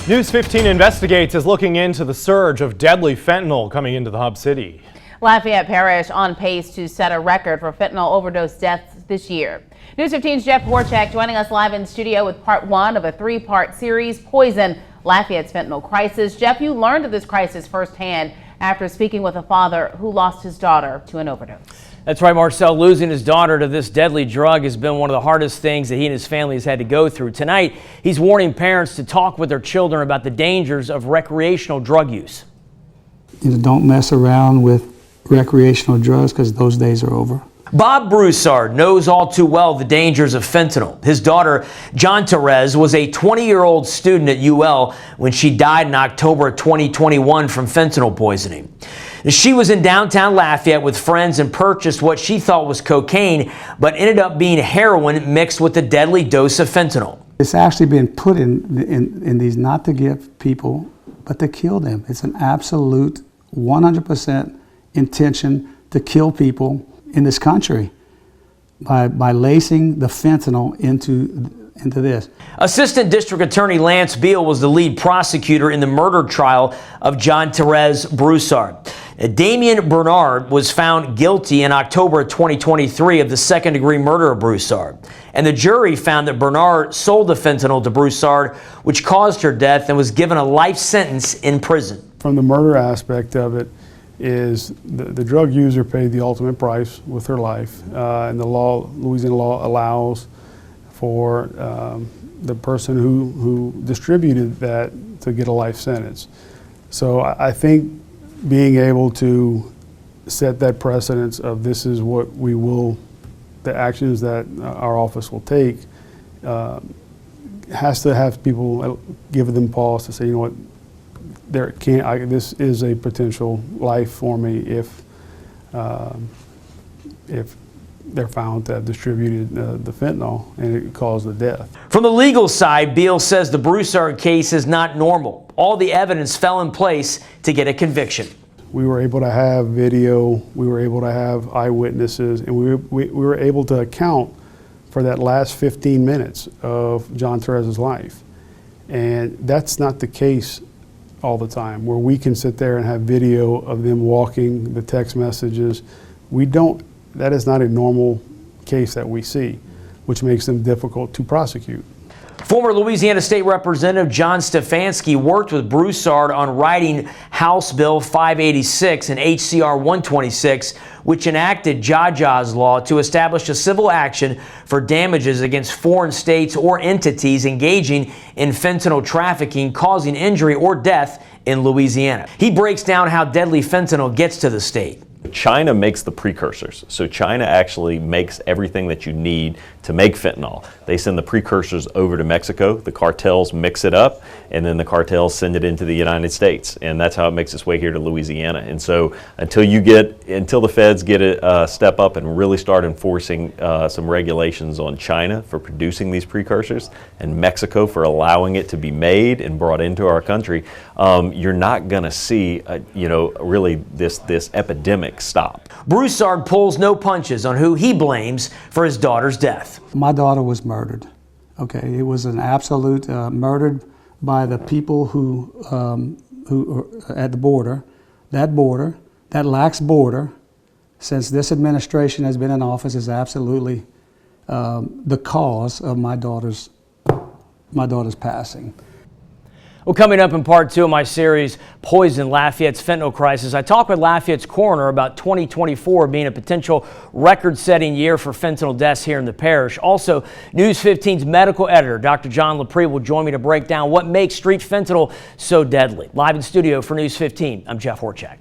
News 15 Investigates is looking into the surge of deadly fentanyl coming into the hub city. Lafayette Parish on pace to set a record for fentanyl overdose deaths this year. News 15's Jeff Horchak joining us live in studio with part one of a three-part series, Poison, Lafayette's Fentanyl Crisis. Jeff, you learned of this crisis firsthand after speaking with a father who lost his daughter to an overdose. That's right, Marcel. Losing his daughter to this deadly drug has been one of the hardest things that he and his family has had to go through. Tonight, he's warning parents to talk with their children about the dangers of recreational drug use. Don't mess around with recreational drugs because those days are over. Bob Broussard knows all too well the dangers of fentanyl. His daughter, John Therese, was a 20-year-old student at UL when she died in October 2021 from fentanyl poisoning. She was in downtown Lafayette with friends and purchased what she thought was cocaine, but ended up being heroin mixed with a deadly dose of fentanyl. It's actually been put in these not to give people, but to kill them. It's an absolute 100% intention to kill people in this country by lacing the fentanyl into this. Assistant District Attorney Lance Beal was the lead prosecutor in the murder trial of John Therese Broussard. Damien Bernard was found guilty in October 2023 of the second-degree murder of Broussard. And the jury found that Bernard sold the fentanyl to Broussard, which caused her death, and was given a life sentence in prison. From the murder aspect of it, is the drug user paid the ultimate price with her life, and the law, Louisiana law, allows for the person who distributed that to get a life sentence. So I think being able to set that precedence of this is what we will, the actions that our office will take, has to have people give them pause to say, you know what, this is a potential life for me if they're found to have distributed the fentanyl and it caused the death. From the legal side, Beal says the Broussard case is not normal. All the evidence fell in place to get a conviction. We were able to have video, we were able to have eyewitnesses, and we were able to account for that last 15 minutes of John Therese's life. And that's not the case all the time, where we can sit there and have video of them walking, the text messages. That is not a normal case that we see, which makes them difficult to prosecute. Former Louisiana State Representative John Stefanski worked with Broussard on writing House Bill 586 and HCR 126, which enacted Jaja's law to establish a civil action for damages against foreign states or entities engaging in fentanyl trafficking, causing injury or death in Louisiana. He breaks down how deadly fentanyl gets to the state. China makes the precursors. So China actually makes everything that you need to make fentanyl. They send the precursors over to Mexico, the cartels mix it up, and then the cartels send it into the United States. And that's how it makes its way here to Louisiana. And so until the feds get a step up and really start enforcing some regulations on China for producing these precursors and Mexico for allowing it to be made and brought into our country, you're not going to see, really this epidemic stop. Broussard pulls no punches on who he blames for his daughter's death. My daughter was murdered. Okay, it was an absolute murdered by the people who at the border. That lax border, since this administration has been in office, is absolutely the cause of my daughter's passing. Well, coming up in part two of my series, Poison, Lafayette's Fentanyl Crisis, I talk with Lafayette's coroner about 2024 being a potential record-setting year for fentanyl deaths here in the parish. Also, News 15's medical editor, Dr. John Lepre, will join me to break down what makes street fentanyl so deadly. Live in studio for News 15, I'm Jeff Horchak.